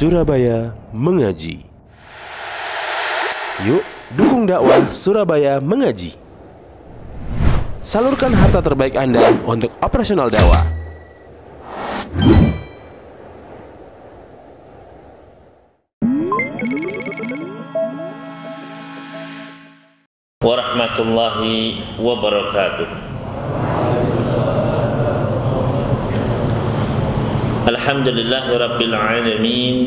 Surabaya Mengaji. Yuk, dukung dakwah Surabaya Mengaji. Salurkan harta terbaik Anda untuk operasional dakwah. Warahmatullahi wabarakatuh. Alhamdulillahi rabbil alamin.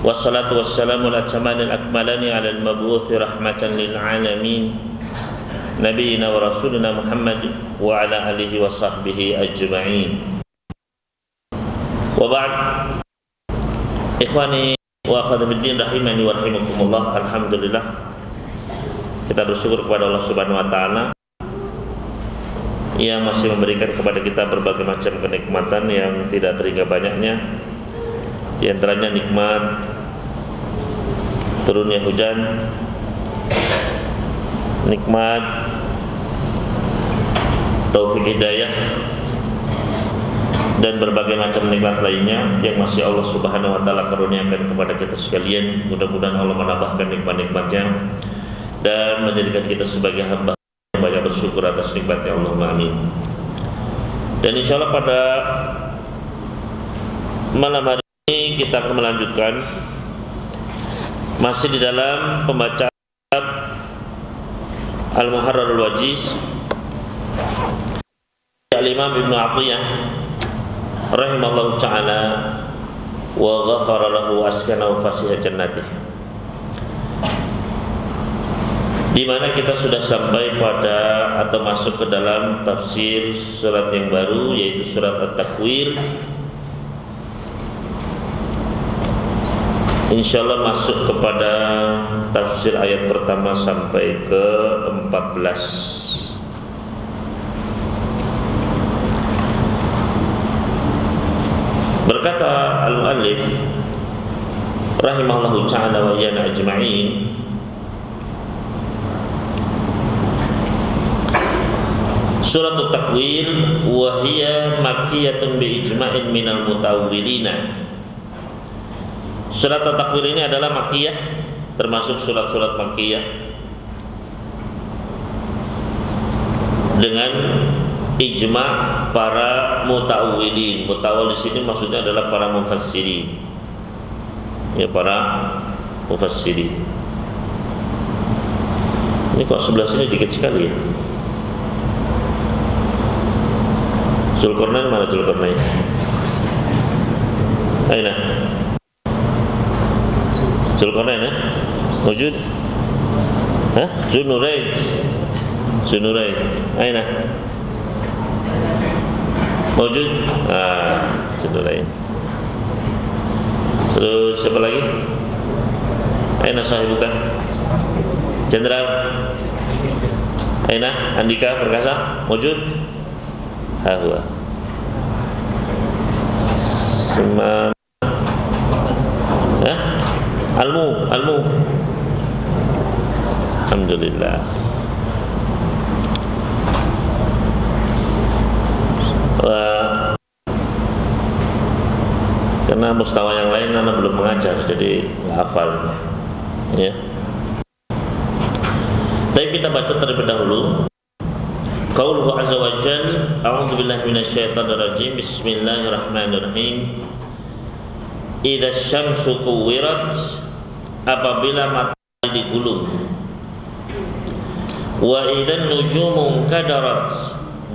Wassalatu wassalamu ala atamanil akmalani ala al-mab'uthi rahmatan lil alamin nabiyina wa rasulina Muhammad wa ala alihi wa sahbihi ajma'in. Wa ba'd. Ikhwani wa akhwati fiddin rahimani wa rahimakumullah. Alhamdulillah, kita bersyukur kepada Allah Subhanahu wa taala yang masih memberikan kepada kita berbagai macam kenikmatan yang tidak terhingga banyaknya. Di antaranya nikmat turunnya hujan, nikmat taufik hidayah, dan berbagai macam nikmat lainnya yang masih Allah Subhanahu wa taala karuniakan kepada kita sekalian. Mudah-mudahan Allah menambahkan nikmat-nikmatnya dan menjadikan kita sebagai hamba yang banyak bersyukur atas nikmatnya. Allahumma amin. Dan insya Allah pada malam hari ini kita akan melanjutkan masih di dalam pembacaan Al-Muharrarul Wajiz Al-Imam Ibnu Athiyyah rahimallahu ta'ala wa ghafara lahu askanahu fasihah jannatih, di mana kita sudah sampai pada atau masuk ke dalam tafsir surat yang baru, yaitu surat At-Takwir. Insyaallah masuk kepada tafsir ayat pertama sampai ke 14. Berkata al-muallif rahimahullahu ta'ala wa iyana ajma'in, Surat At-Takwir wa hiya makkiyatun bi ijma'in minal mutawwilina. Surat At-Takwir ini adalah makkiyah, termasuk surat-surat makkiyah dengan ijma' para mutawwilin. Mutawwil di sini maksudnya adalah para mufassirin. Ya, para mufassirin. Ini kok sebelah sini dikit sekali ya. Zulkarnain mana Zulkarnain? Aina? Zulkarnain ya? Wujud? Hah? Zunurain? Zunurain. Aina? Wujud? Zunurain. Terus siapa lagi? Aina sahibuka? Jenderal? Aina? Andika Perkasa? Wujud? Hawa Semam Almu Alhamdulillah. Karena mustawa yang lain anak belum mengajar, jadi nggak hafal ya. Tapi kita baca terlebih dahulu Qauluhu azza wa jalla, a'udzu billahi minasyaitonir rajim. Bismillahirrahmanirrahim. Idza syamsu kuwirat, apabila matahari digulung. Wa idzan nujumu kadarat,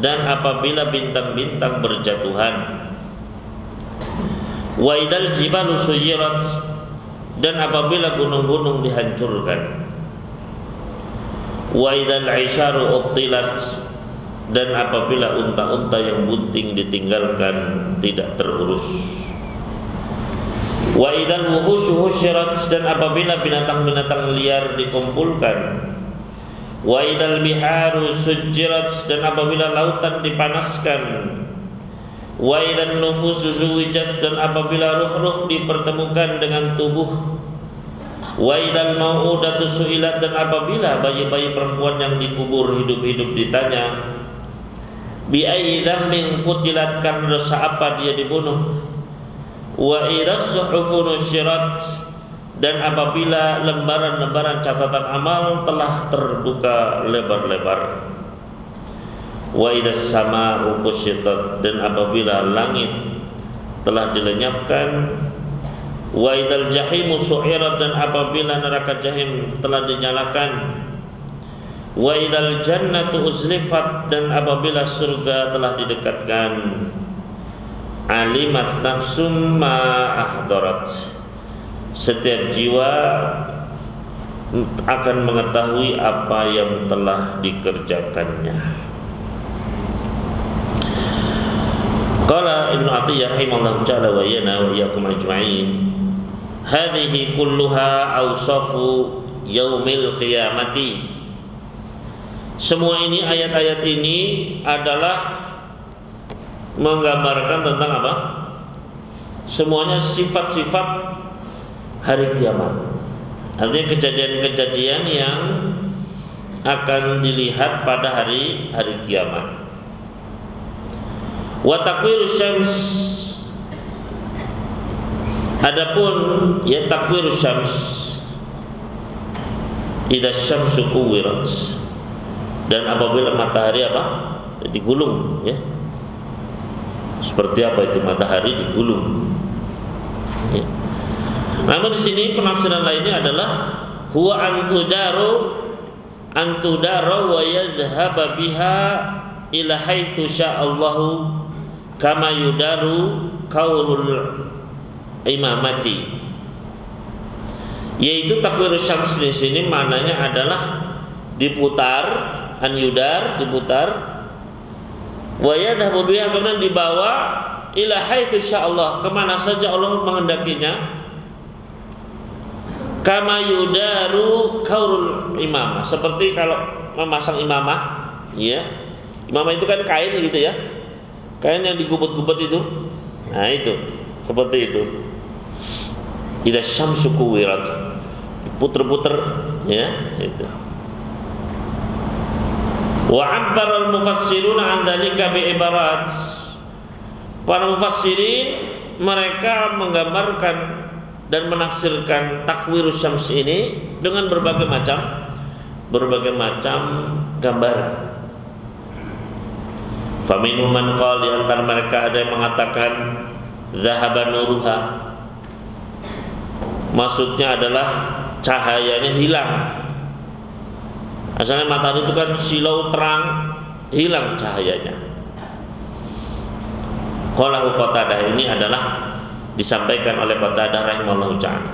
dan apabila bintang-bintang berjatuhan. Wa idzal jibalu suyirat, dan apabila gunung-gunung dihancurkan. Wa idzal 'isharu uttilat, dan apabila unta-unta yang bunting ditinggalkan tidak terurus. Wa idzal wuhushu husyirat, dan apabila binatang-binatang liar dikumpulkan. Wa idzal biharu sujjirat, dan apabila lautan dipanaskan. Wa idzan nufusu zuwijat, dan apabila ruh-ruh dipertemukan dengan tubuh. Wa idzal mau'udatu su'ilat, dan apabila bayi-bayi perempuan yang dikubur hidup-hidup ditanya. Bi ayyi dzambin qutilat, karena dosa apa dia dibunuh. Wa idza suhufu nusyirat, dan apabila lembaran-lembaran catatan amal telah terbuka lebar-lebar. Wa idza samaa'u kusyitat, dan apabila langit telah dilenyapkan. Wa idzal jahimu su'irat, dan apabila neraka jahim telah dinyalakan. Wa idzal jannatu uzlifat, dan apabila surga telah didekatkan. Alimat nafsum ma ahdarat, setiap jiwa akan mengetahui apa yang telah dikerjakannya. Qala Ibnu Athiyyah rahimahullahu ta'ala wa yana wa iyyakum ajma'in, hadhihi kulluha awsafu yaumil qiyamati. Semua ini, ayat-ayat ini adalah menggambarkan tentang apa? Semuanya sifat-sifat hari kiamat. Artinya kejadian-kejadian yang akan dilihat pada hari kiamat. Wa takwirus syams, adapun ya takwirus syams, idza syamsu kuwirat, dan apabila matahari apa? Digulung, ya. Seperti apa itu matahari digulung? Ya. Namun di sini penafsiran lainnya adalah huwa antudaro wa yadhhaba biha ila haitsu sya'allahu kama yudaru qaulul imamati. Yaitu takwirus syams di sini maknanya adalah diputar, diputar, wa yadhhabu biha, kemudian dibawa ila haitsu sya'allah, kemana saja Allah menghendakinya. Kama yudaru qaulul imamah, seperti kalau memasang imamah, ya. Imamah itu kan kain gitu ya. Kain yang digubet-gubet itu. Nah, itu. Seperti itu. Idza syamsu kuwirat. Puter-puter, ya, itu. Wa 'abbara al-mufassiruna 'an dzalika bi ibarat. Para mufassirin mereka menggambarkan dan menafsirkan takwirus syams ini dengan berbagai macam gambaran. Faminhum man qala, di antara mereka ada yang mengatakan zahaba nuruha, maksudnya adalah cahayanya hilang. Asalnya matahari itu kan silau terang, hilang cahayanya. Qalahu Qatadah, ini adalah disampaikan oleh Qatadah rahimahullahu ta'ala.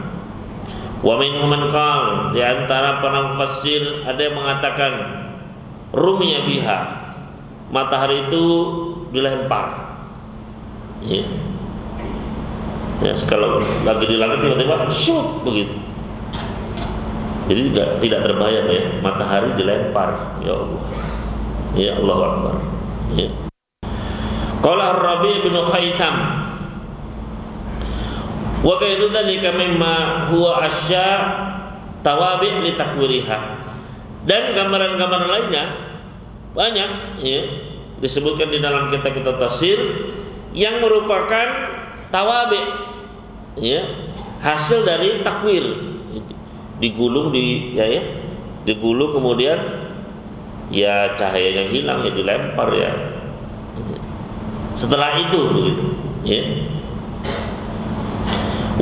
Wa minhum man qala, di antara para mufassir ada yang mengatakan rumiya biha, matahari itu dilempar. Ya. Ya, kalau lagi di langit tiba-tiba shoot begitu. Jadi tidak berbahaya ya, matahari dilempar. Ya Allah. Ya Allahu Akbar. Ya. Qala Ar-Rabi' bin Khaytham wa ghairu dzalika mimma huwa asya tawabi' li takwiriha. Dan gambaran-gambaran lainnya banyak, ya, disebutkan di dalam kitab-kitab tafsir yang merupakan tawabi', ya, hasil dari takwir. Digulung digulung, kemudian ya cahayanya hilang, ya dilempar, ya. Setelah itu begitu, ya.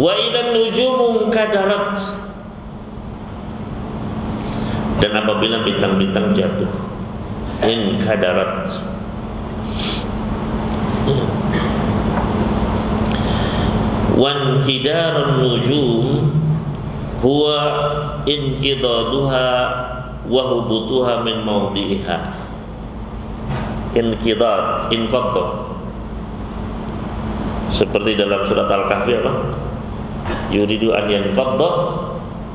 Wa idan nujumu kadarat, dan apabila bintang-bintang jatuh, in kadarat, ya. Wan kidarun nujum huwa inqidaduha wa hubutuha min mawdi'iha. Inqadha, seperti dalam surat Al-Kahfi apa? Yuridu an yanqadha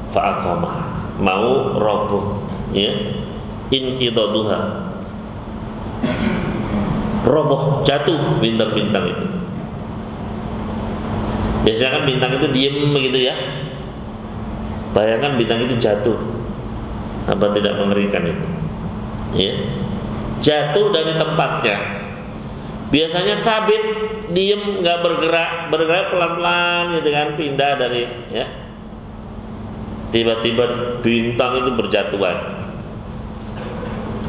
fa aqama, mau roboh, ya. Inqidaduha, roboh, jatuh bintang-bintang itu. Biasanya kan bintang itu diem begitu ya. Bayangkan bintang itu jatuh, apa tidak mengerikan itu? Ya, jatuh dari tempatnya, Biasanya sabit, diem, nggak bergerak, bergerak pelan-pelan gitu kan, pindah dari ya. Tiba-tiba bintang itu berjatuhan.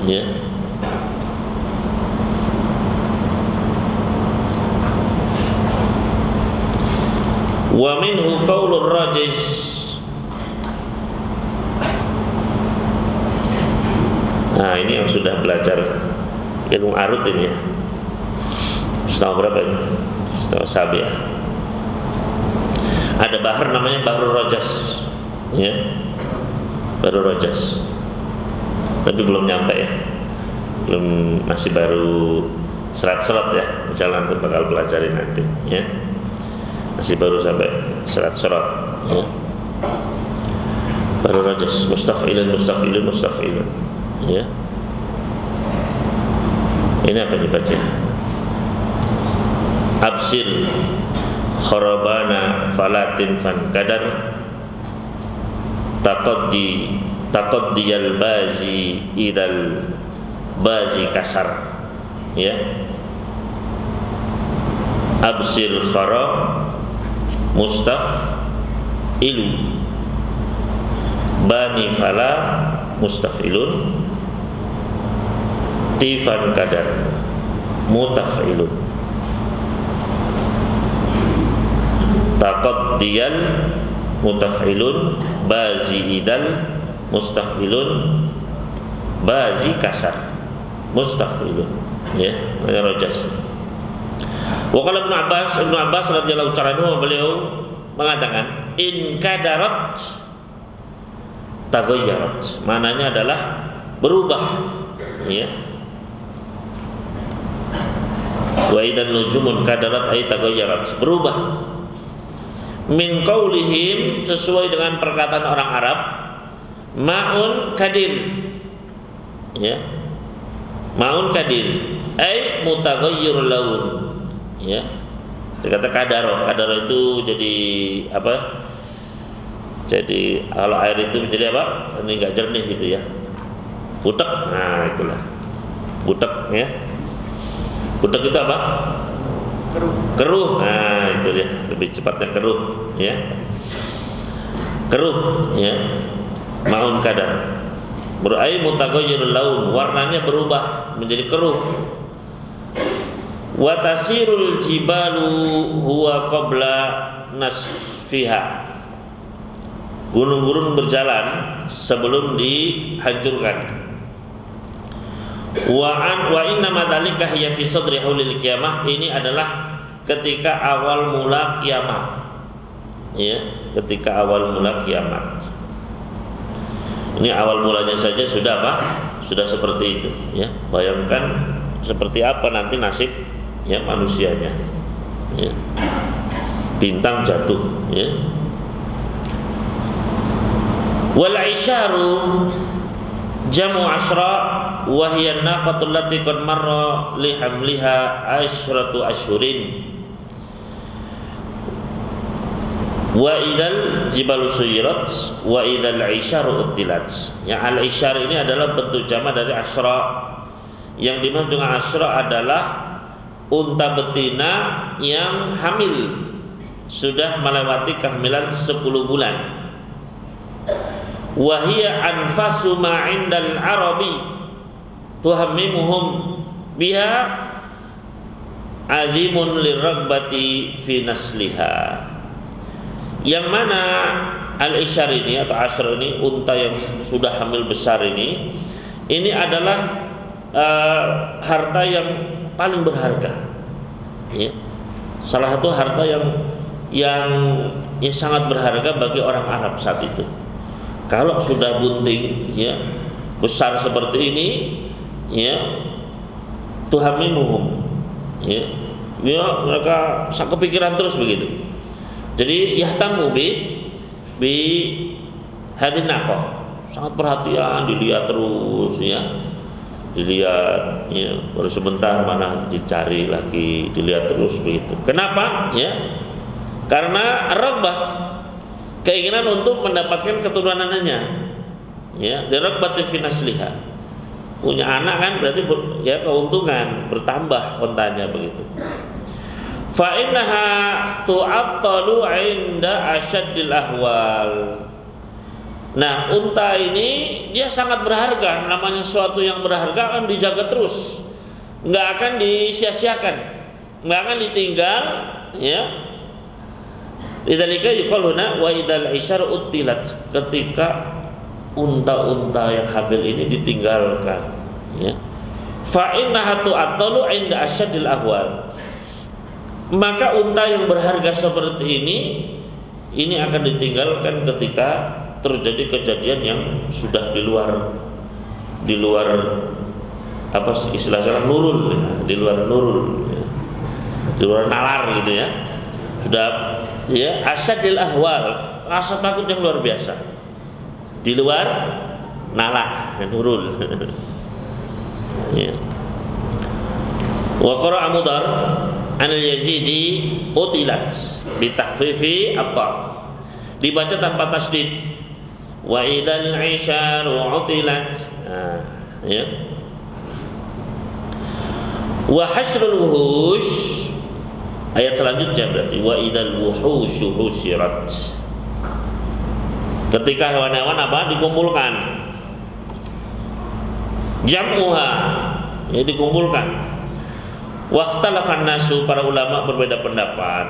Ya. Wa minhu qaulur rajiz. Nah, ini yang sudah belajar ilmu arut ini ya. Setahun berapa ini? Setahun sabi ya. Ada bahar namanya Bahrul Rajas, ya, Bahrul Rajas. Tapi belum nyampe ya, belum, masih baru serat-serat ya. Misalnya nanti bakal pelajarin nanti, ya. Masih baru sampai serat-serat, ya. Bahrul Rajas, mustaf'ilun, mustaf'ilun, mustaf'ilun, ya. Ini apa dibaca? Absir kharabana falatin fan kadar taqaddiyal bazi idal bazi kasar, ya. Absir kharab mustaf ilu bani fala mustafilun tifan kadar mutafilun taqaddiyal mutafilun bazi idal mustafilun bazi kasar mustafilun, ya, Rajas. Wakala Ibnu Abbas radhiyallahu ta'ala anhu, beliau mengatakan in kadarat taghayyarat, maknanya adalah berubah, ya. Wa idan nujumun kadarat ay taghayyarat, berubah. Min qaulihim, sesuai dengan perkataan orang Arab, ma'un kadir, ya, ma'un kadir ay mutaghayyirul laun, ya. Dikata kadaro, kadaro itu jadi apa? Jadi kalau air itu menjadi apa? Ini enggak jernih gitu ya. Butek, nah itulah butek, ya. Butek itu apa? Keruh, nah itu dia, lebih cepatnya keruh, ya. Keruh, ya. Maun kadar. Berarti mutaghayyirul laun, warnanya berubah menjadi keruh. Wa tasirul jibalu huwa qabla nasfiha. Gunung-gunung berjalan sebelum dihancurkan. Wa inna madzalika hiya fi sadri haulil qiyamah, ini adalah ketika awal mula kiamat, ya, ketika awal mula kiamat. Ini awal mulanya saja sudah apa? Sudah seperti itu, ya. Bayangkan seperti apa nanti nasib, ya, manusianya, ya. Bintang jatuh, ya. Wal isyaru jamu asra wa hiya naqatul lati qad marra li hamliha asyratu asyhurin wa idzal jibalu suyirat wa idzal isyaru utilat. Yang al isyar ini adalah bentuk jamak dari asra. Yang dimaksud dengan asra adalah unta betina yang hamil, sudah melewati kehamilan 10 bulan. Wahia anfasu ma 'indal arabi tuhammimuhum biha azimun liragbati fi nasliha. Yang mana al-isyar ini atau asyr ini, unta yang sudah hamil besar ini adalah harta yang paling berharga, ya. Salah satu harta yang sangat berharga bagi orang Arab saat itu. Kalau sudah bunting, ya, besar seperti ini, ya, tuhamimuhum, ya, mereka kepikiran terus begitu. Jadi yahtamu bi hadin naqah, sangat perhatian, dilihat terus, ya, dilihat, ya, baru sebentar mana dicari lagi, dilihat terus begitu. Kenapa? Ya, karena raghbah, keinginan untuk mendapatkan keturunannya, ya, diragbati fi nasliha, punya anak kan berarti ya keuntungan bertambah untanya begitu. Fa innaha tu'attalu 'inda asyaddil ahwal. Nah, unta ini dia sangat berharga. Namanya sesuatu yang berharga akan dijaga terus, nggak akan disia-siakan, nggak akan ditinggal, ya. Lidzalika yuqaluna wa idzal isyar utilat, ketika unta-unta yang hamil ini ditinggalkan, ya. Fa innaha tu'attalu 'inda asyaddil ahwal. Maka unta yang berharga seperti ini akan ditinggalkan ketika terjadi kejadian yang sudah di luar apa istilahnya nurul, ya. Di luar nurul, ya. Di luar nalar gitu ya. Sudah ya asyadil ahwal, rasa takut yang luar biasa. Di luar nalar, nurul. Ya. Wa qara'a Mudar an al-Yazidi utilat bi takhfifi at-ta, dibaca tanpa tasdid. Wa idzal 'isharu utilat, ya. Wa hasyrul wuhush, ayat selanjutnya berarti wa idzal wuhushu husyirat, ketika hewan-hewan apa dikumpulkan, jam'uha, ya dikumpulkan. Waqtalafan nasu, para ulama berbeda pendapat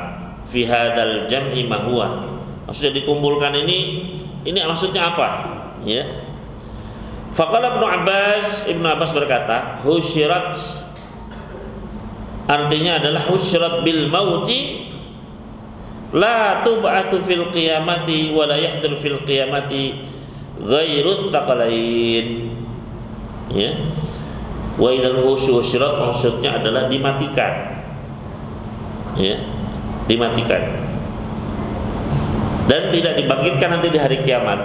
fi hadzal jam'i ma huwa, maksudnya dikumpulkan ini maksudnya apa, ya. Faqala Ibnu Abbas berkata, husyirat artinya adalah husyirat bil mauti la tub'atu fil qiyamati wa la yahdur fil qiyamati ghairu tsaqalain, ya. Wa idzal husyirat maksudnya adalah dimatikan, ya, dimatikan dan tidak dibangkitkan nanti di hari kiamat.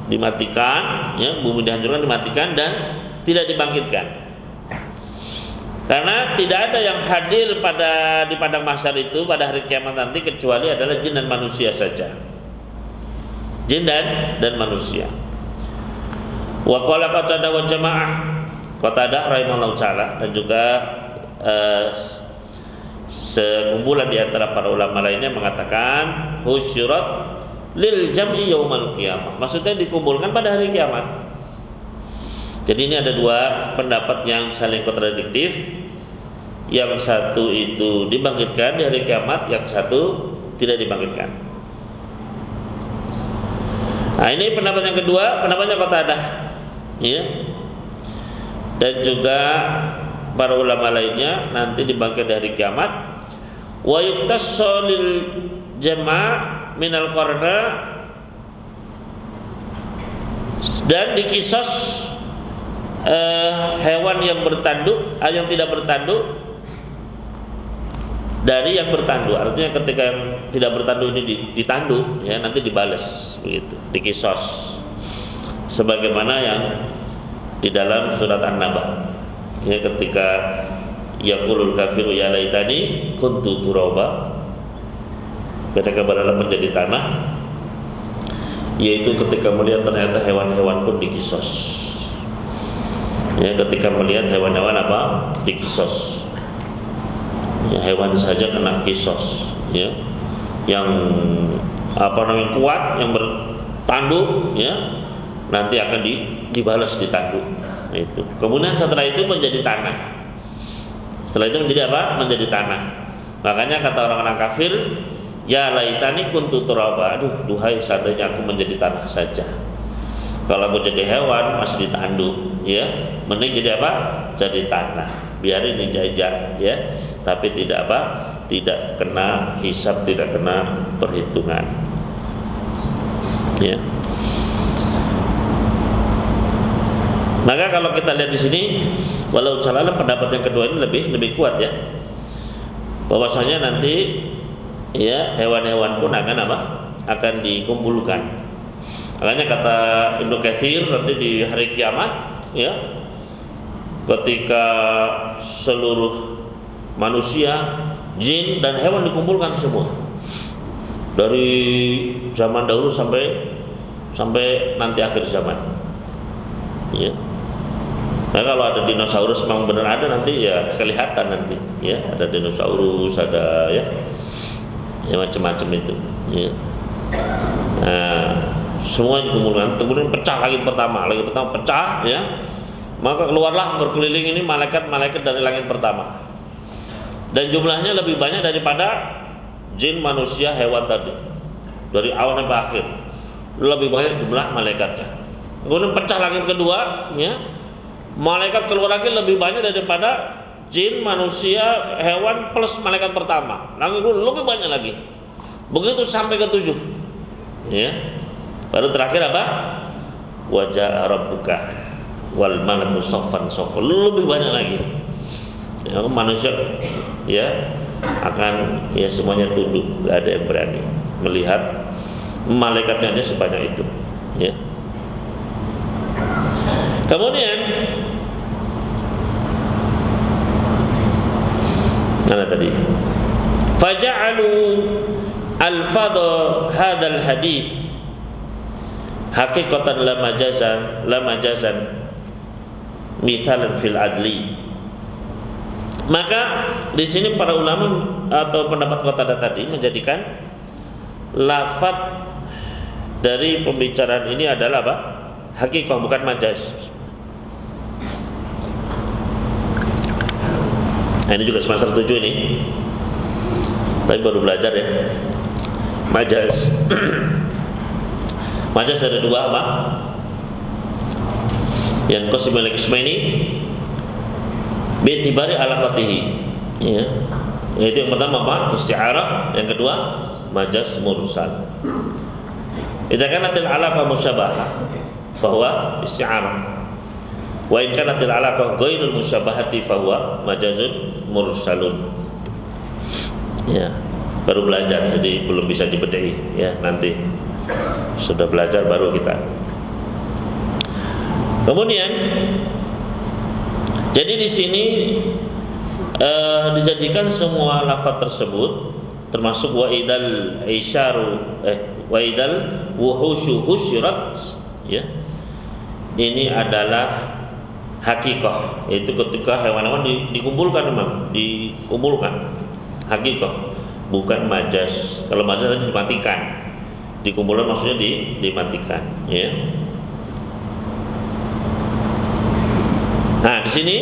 Dimatikan, ya, bumi dihancurkan, dimatikan dan tidak dibangkitkan. Karena tidak ada yang hadir di padang mahsyar itu pada hari kiamat nanti kecuali adalah jin dan manusia saja. Jin dan manusia. Wa qala Qatadah wa jamaah, Qatadah rahimahullah ta'ala dan juga sekumpulan di antara para ulama lainnya mengatakan husyirat lil jam'i yaumal qiyamah, maksudnya dikumpulkan pada hari kiamat. Jadi ini ada dua pendapat yang saling kontradiktif. Yang satu itu dibangkitkan di hari kiamat, yang satu tidak dibangkitkan. Nah, ini pendapat yang kedua, pendapatnya Qatadah, ya. Dan juga para ulama lainnya nanti dibangkit dari kiamat. Wa yuktassu lil jama' minal qarna, dan dikisos hewan yang bertanduk, yang tidak bertanduk dari yang bertanduk. Artinya ketika yang tidak bertanduk ini ditanduk, ya, nanti dibalas begitu, dikisos sebagaimana yang di dalam surat An-Naba, ya, ketika yaqulul kafiru ya laitani kuntu turaba, ketika berada menjadi tanah, yaitu ketika melihat ternyata hewan-hewan pun dikisos, ya, ketika melihat hewan-hewan apa dikisos, ya, hewan saja kena kisos, ya, yang apa namanya kuat, yang bertanduk, ya, nanti akan dibalas ditanduk. Itu. Kemudian setelah itu menjadi tanah. Setelah itu menjadi apa? Menjadi tanah. Makanya kata orang-orang kafir, ya laitani kuntu turaba, aduh duhai seandainya aku menjadi tanah saja. Kalau aku jadi hewan masih ditanduk, ya, mending jadi apa? Jadi tanah. Biarin dijajah, ya, tapi tidak apa? Tidak kena hisab, tidak kena perhitungan. Ya. Maka kalau kita lihat di sini, walau calala pendapat yang kedua ini lebih kuat, ya, bahwasanya nanti, ya, hewan-hewan pun akan apa? Akan dikumpulkan. Makanya kata Ibnu Katsir nanti di hari kiamat, ya, ketika seluruh manusia, jin dan hewan dikumpulkan semua dari zaman dahulu sampai nanti akhir zaman, ya. Nah, kalau ada dinosaurus memang benar ada nanti ya kelihatan nanti ya, ada dinosaurus, ada ya macam-macam itu ya. Nah, semua dikumpulkan, kemudian pecah langit pertama pecah ya, maka keluarlah berkeliling ini malaikat-malaikat dari langit pertama, dan jumlahnya lebih banyak daripada jin, manusia, hewan tadi, dari awal sampai akhir lebih banyak jumlah malaikatnya. Kemudian pecah langit kedua ya, malaikat keluar lagi lebih banyak daripada jin, manusia, hewan plus malaikat pertama. Langit kedua lebih banyak lagi. Begitu sampai ke 7 ya. Baru terakhir apa? Wajah rabbuka wal malaku saffan saffan, lebih banyak lagi ya, manusia ya akan ya semuanya tunduk, gak ada yang berani melihat malaikatnya aja sebanyak itu ya. Kemudian mana tadi? Faja'alu al-fadha hadzal hadits haqiqatan la majazan mithalan fil adli. Maka di sini para ulama atau pendapat Qatadah tadi menjadikan lafadz dari pembicaraan ini adalah apa? Hakikah, bukan majaz. Nah, ini juga semester 7 ini, tapi baru belajar ya. Majaz. Majaz ada dua apa? Yang qasimul qismaini bi'tibari alaqatihi ya. Yaitu yang pertama apa? Isti'arah, yang kedua majaz mursal. Idza kanatil alaqah musyabahah bahwa isti'arah. Wa in kanatil alaqah ghairul musyabahati fahuwa majazun mursalun. Ya, baru belajar jadi belum bisa dibedai ya, nanti sudah belajar baru kita. Kemudian jadi di sini dijadikan semua lafaz tersebut termasuk wa idal isyaru wa idal wuhusyu husyirat ya. Ini adalah hakikah, yaitu ketika hewan-hewan dikumpulkan, memang dikumpulkan, hakikah, bukan majaz. Kalau majaz tadi dimatikan, dikumpulkan maksudnya dimatikan ya. Nah, di sini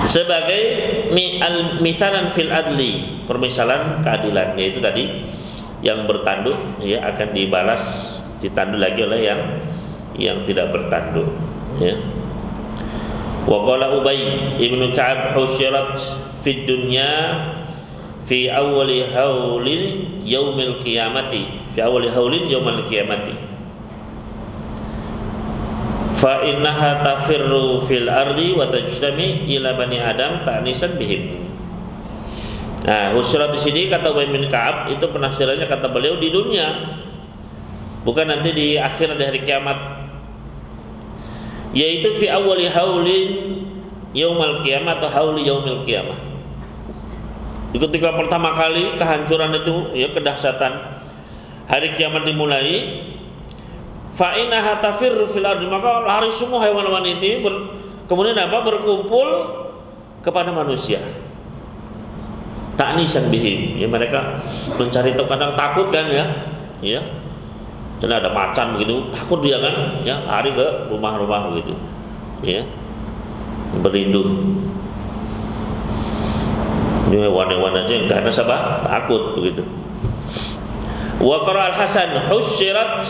sebagai mithalan fil adli, permisalan keadilan, yaitu tadi yang bertanduk ya akan dibalas ditanduk lagi oleh yang tidak bertanduk ya. Wa qala Ubay ibnu Ka'ab husyirat fid dunya fi awwali haulin yaumil qiyamati, fi awwali haulin yaumil qiyamati fa innaha tafirru fil ardi wa tajtami ila bani adam ta'nisan bihim. Nah, husyirat di sini kata Ubay bin Ka'ab itu penafsirannya kata beliau di dunia, bukan nanti di akhir di hari kiamat, yaitu fi awwali haulin yaumal qiyamah atau hauli yaumil qiyamah. Ketika pertama kali kehancuran itu ya, kedahsyatan hari kiamat dimulai, fa innaha tafirru fil ardi, maka lari semua hewan-hewan itu kemudian apa? Berkumpul kepada manusia. Ta'nisan bihim, ya mereka mencari tahu, kadang takut kan ya. Ya. Jadi ada macan begitu, takut dia kan, ya lari ke rumah-rumah begitu, ya berlindung. Ini hewan-hewan aja yang karena apa? Takut begitu. Wa qara al-Hasan husyirat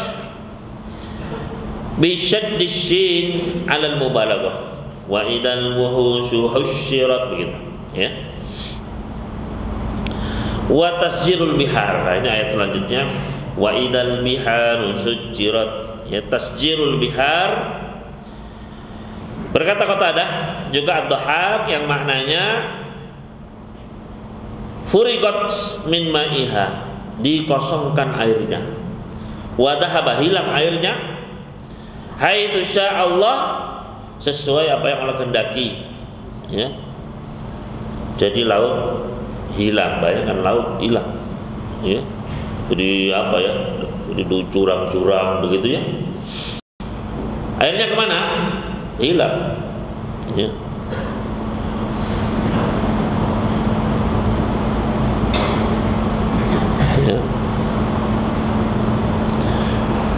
bi syaddi syin 'ala al-mubalaghah wa idal wuhushu husyirat begitu, ya. Wa tasjirul bihar. Nah, ini ayat selanjutnya. Wa idal biharu sujjirat, ya tasjirul bihar. Berkata Qatadah juga ad-Dhahhak yang maknanya furiqat min ma'iha, dikosongkan airnya, wa dhahaba, hilang airnya, haitsu sya'allah, sesuai apa yang Allah kehendaki ya. Jadi laut hilang, bayangkan laut hilang ya. Jadi apa ya, jadi curang-curang begitu ya. Akhirnya kemana? hilang. Ya. Ya.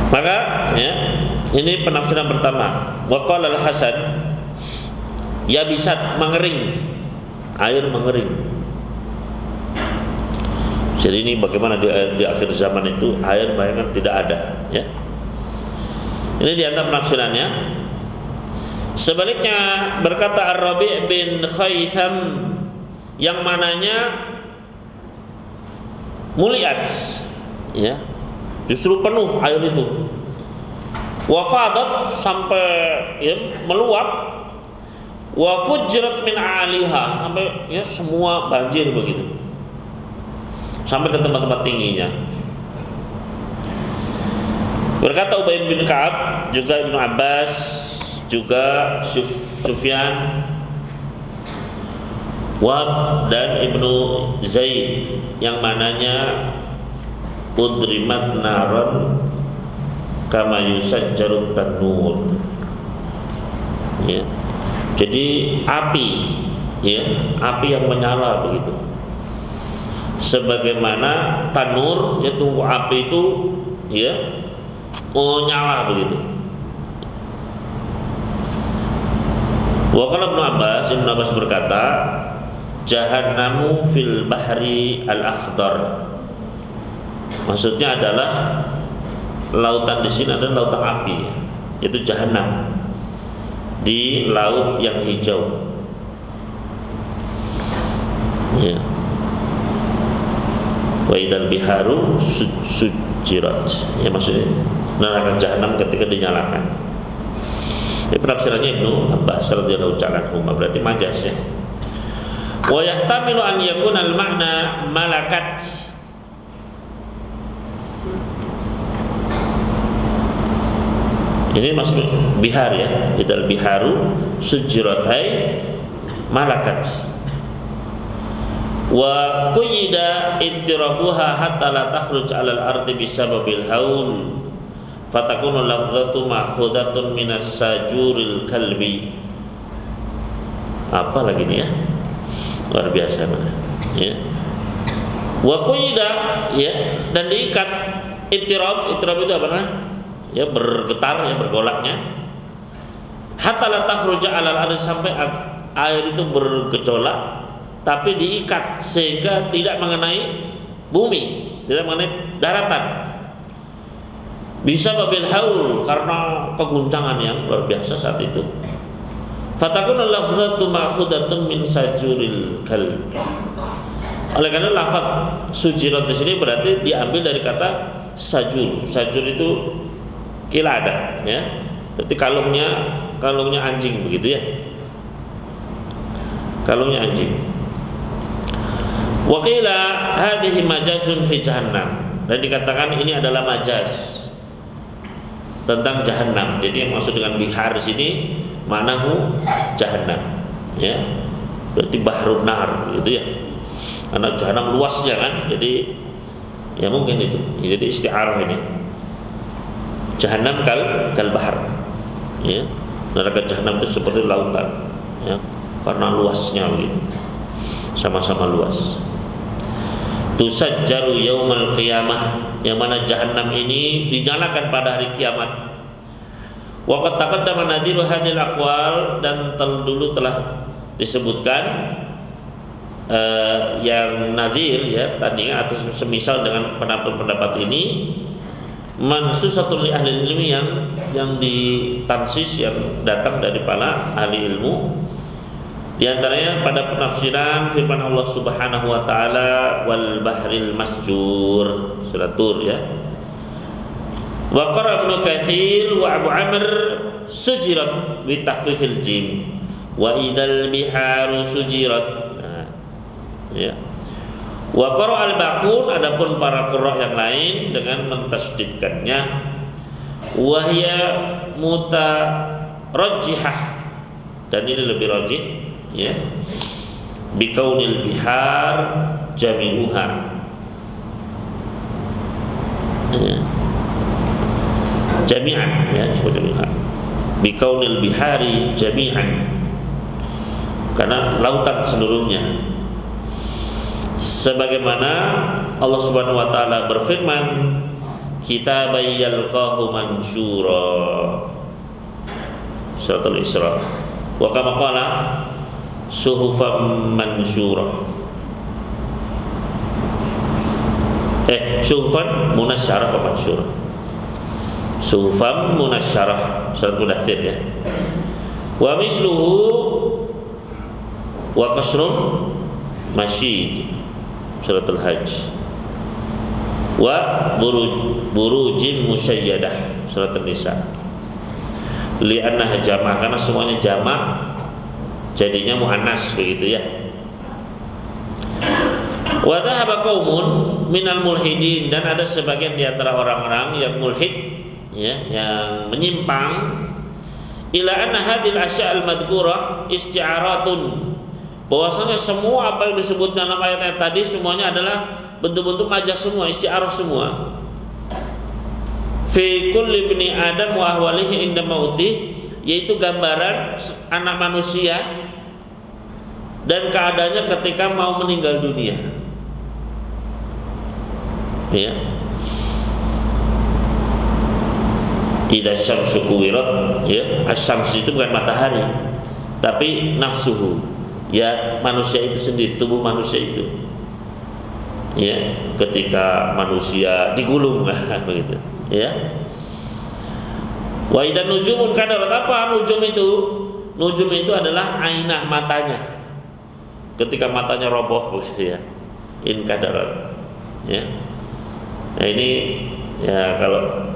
Maka ya, ini penafsiran pertama. Wa qala al-Hasan, yabisat, mengering, air mengering. Jadi ini bagaimana di akhir zaman itu air bayangkan tidak ada, ya. Ini di antara penafsirannya. Sebaliknya berkata Ar-Rabi' bin Khaytham, yang mananya muliat, ya, justru penuh air itu. Wafadat, sampai ya, meluap. Wa fujrat min aliha, sampai ya semua banjir begitu, sampai ke tempat-tempat tingginya. Berkata Ubay bin Ka'ab, juga Ibnu Abbas, juga Sufyan, Wahb dan Ibnu Zaid, yang mananya udrimat naron kama yusajjarut tanur. Ya. Jadi api, ya, api yang menyala begitu. Sebagaimana tanur, ya, tungku api itu, ya, menyala begitu. Wa qala Ibnu Abbas berkata, jahannamu fil bahri al-akhdar. Maksudnya adalah lautan di sini adalah lautan api, yaitu jahannam di laut yang hijau. Ya. Wa idal biharu sujirat. Ya, maksudnya neraka jahanam ketika dinyalakan. Ini penafsirannya Ibnu Abbas radhiyallahu ta'ala anhu, berarti majas, ya. Wa yahtamilu an yakuna al-ma'na malakat. Ini maksud bihar, ya, idal biharu sujirat ay malakat. Wa quyida intirabuha hatta la takhruj 'ala al-ardi bisababil haul fatakunu lafdhatu ma'khudatun minas sajuril kalbi. Apa lagi ini, ya, luar biasa, ya. Wa quyida, ya, dan diikat. Ittirab itu apa namanya? Ya, bergetar, ya, bergolaknya. Hatta la takhruja 'alal ardi, sampai air itu bergejolak tapi diikat sehingga tidak mengenai bumi, tidak mengenai daratan. Bisa babil haul, karena peguncangan yang luar biasa saat itu. Fatakun lafzatu ma'khudatun min sajuril kalb. Oleh karena lafaz sujirat di sini berarti diambil dari kata sajur. Sajur itu kilada, ya. Berarti kalungnya anjing begitu, ya. Kalungnya anjing. Wa qila hadhihi majazun fi jahannam. Dan dikatakan ini adalah majaz tentang jahannam. Jadi yang maksud dengan bihar di sini manahu jahannam, ya. Berarti bahrun nar gitu, ya. Karena jahannam luasnya kan. Jadi ya mungkin itu. Jadi isti'arah ini. Jahannam kal bahar, ya. Neraka jahannam itu seperti lautan, ya, karena luasnya begitu. Sama-sama luas. Tusajjaru yaumal qiyamah, yang mana jahannam ini dinyalakan pada hari kiamat. Wa qad taqaddama nadhiru hadhil aqwal, dan dulu telah disebutkan yang nadhir, ya, tadinya atau semisal dengan pendapat ini, mansusatul li ahli ilmi, yang ditansis, yang datang dari para ahli ilmu. Di antaranya pada penafsiran firman Allah Subhanahu wa taala, wal bahril masjur, surat Tur, ya. Wa qara Ibnu Katsir wa Abu Amr sujirat bi takhfifil jim wa idal biharu sujirat. Nah, ya. Wa qara al-Baqun, adapun para qurra yang lain dengan mentasydidkannya, wa hiya mutarajjihah, dan ini lebih rajih, ya, bikaunil bihar jami'uha, ya, jami'an, ya, jami'uha. Bikaunil bihari jami'an, karena lautan seluruhnya. Sebagaimana Allah Subhanahu wa taala berfirman, kitaban yalqahu mansyura, Surat Al-Isra. Wa kama qala suhufan mansyura, suhufan munasyarah wa mansyura, suhufan munasyarah, Surat Mudaththir ya. Wa misluhu wa kasrun masyid, Surat Al-Hajj. Wa burujin musyayyadah, Surat An-Nisa. Li'annaha jama', karena semuanya jama' jadinya muannas begitu ya. Wa dhahaba qaumun minal mulhidin, dan ada sebagian di antara orang-orang yang mulhid ya, yang menyimpang, ila anna hadhil asya' al-madhkurah isti'aratun, bahwasanya semua apa yang disebut dalam ayat-ayat tadi semuanya adalah bentuk-bentuk majaz semua, isti'arah semua. Fi kulli ibni adam wa ahwalihi inda mautih, yaitu gambaran anak manusia dan keadaannya ketika mau meninggal dunia. Ya. Idza syamsu kuwirat, ya, asy-syams itu bukan matahari, tapi nafsuhu. Ya, manusia itu sendiri, tubuh manusia itu. Ya, ketika manusia digulung begitu, ya. Wa idan nujumun kadarat, apa nujum itu? Nujum itu adalah ainah, matanya. Ketika matanya roboh begitu ya. In kadarat. Ya. Nah ini ya kalau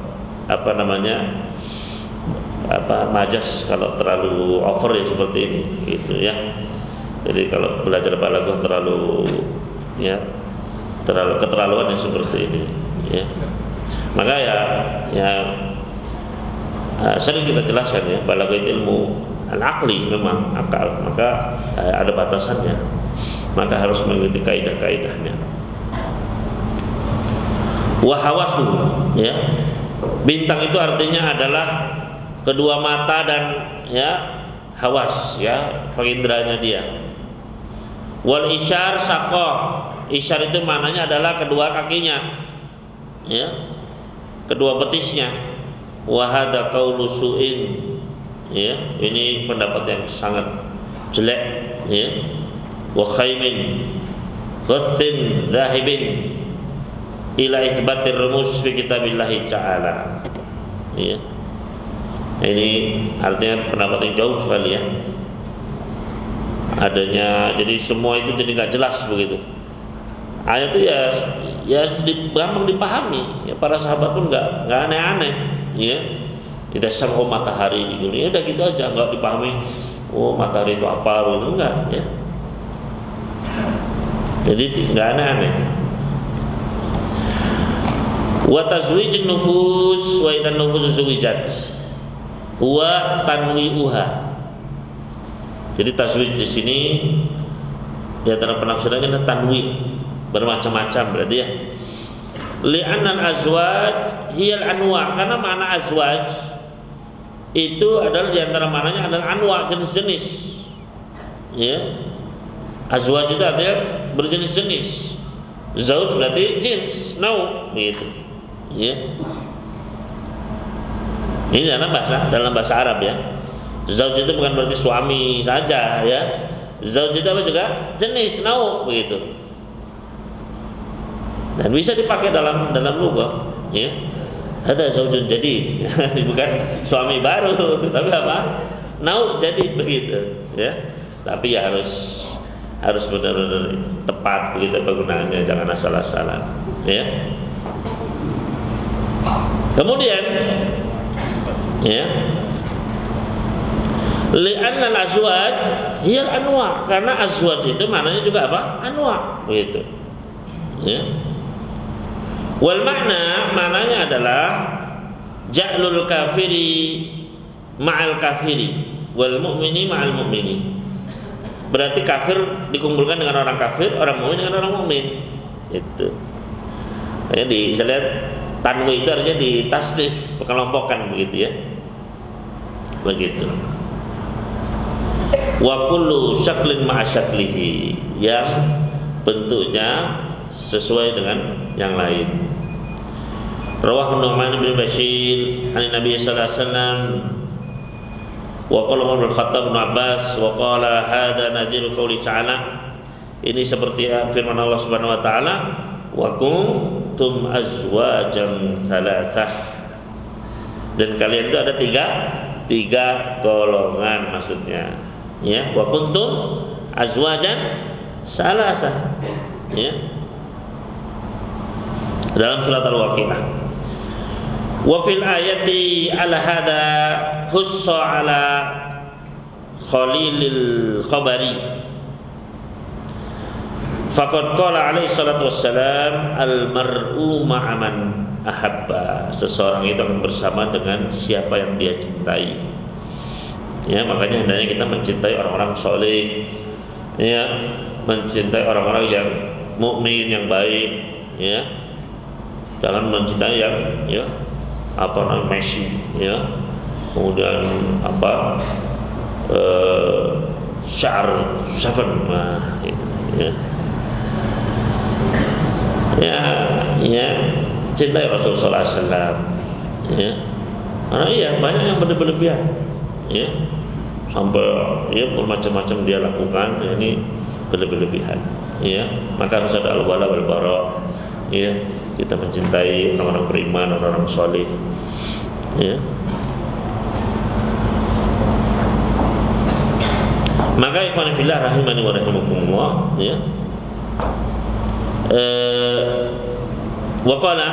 apa namanya? Majas kalau terlalu over ya seperti ini gitu ya. Jadi kalau belajar balaghah terlalu ya, terlalu keterlaluan yang seperti ini ya. Maka ya sering kita jelaskan ya, balaghah itu ilmu al-aqli, memang akal, maka ada batasannya, maka harus mengikuti kaidah-kaidahnya. Wa hawasu, ya, bintang itu artinya adalah kedua mata dan ya hawas, ya, penginderanya dia. Wal isyar saqah, isyar itu maknanya adalah kedua kakinya, ya, kedua betisnya. Wa hadza qaulu su'in, ya, ini pendapat yang sangat jelek, ya. Wa khaymin ghathin dhahibin ila itsbatir rumus fi kitabillahi ta'ala, ya. Ini artinya pendapat yang jauh sekali ya adanya, jadi semua itu jadi nggak jelas begitu. Ayat itu ya gampang dipahami ya, para sahabat pun nggak aneh-aneh ya. Tidak sama matahari di dunia, udah gitu aja, nggak dipahami. Oh matahari itu apa begitu, enggak ya. Jadi nggak aneh-aneh. Wa tazwijun nufus wa idan nufus zuwijat huwa tanwi'uha. Jadi tazwij di sini di antara penafsirannya adalah tanwi, bermacam-macam berarti ya. Li'anna al-azwaj hiyal anwa', karena makna azwaj itu adalah di antara maknanya adalah anwa', jenis-jenis. Ya. Azwaj itu artinya berjenis-jenis. Zauj berarti jins, nau gitu. Ya. Ini dalam bahasa Arab ya. Zauj itu bukan berarti suami saja ya. Zauj itu apa juga? Jenis, nau begitu. Dan bisa dipakai dalam lughah ya. Ada zaujun jadid. Bukan suami baru, tapi apa? Nau jadid begitu ya. Tapi ya harus benar-benar tepat begitu penggunaannya, jangan asal-asalan ya. Kemudian ya, li'anna al-azwaj hiyal anwa', karena azwaj itu maknanya juga apa? Anwa' begitu. Ya. Wal maknanya adalah ja'lul kafiri ma'al kafiri wal mu'mini ma'al mu'mini. Berarti kafir dikumpulkan dengan orang kafir, orang mukmin dengan orang mukmin. Itu. Jadi bisa lihat tanwi itu artinya ditasnif, pengelompokkan begitu ya. begitu. Wa kullu syaklin ma'a syaklihi, yang bentuknya sesuai dengan yang lain. Rawahu Nu'man bin Bashir an Nabi sallallahu alaihi wasallam wa qala Umar bin Khattab bin Abbas wa qala hadza nadhiru qouli ta'ala, ini seperti firman Allah Subhanahu wa taala, wa kuntum azwajan thalathah, dan kalian itu ada tiga golongan maksudnya, ya. Wa kuntum azwajan salasah, ya, dalam surat Al-Waqiah. Wa fil ayati ala hada khussa ala Khalilil Khabari faqad qala alaihi salatu wassalam al mar'u ma'aman ahabba, seseorang itu akan bersama dengan siapa yang dia cintai, ya. Makanya hendaknya kita mencintai orang-orang soleh, ya, mencintai orang-orang yang mukmin, yang baik, ya. Jangan mencintai yang, ya, apa namanya, Messi, ya, kemudian apa Syar Seven, nah, ya. Ya, cintai Rasulullah SAW, ya. Karena iya banyak yang berlebihan, ya, sampai ya bermacam-macam dia lakukan, ya, ini berlebihan, ya. Maka harus ada al-wala wal bara, ya. Kita mencintai orang-orang beriman, orang-orang soleh, ya. Maka ikhwan fillah rahimani wa rahimakumullah, ya. Wa qala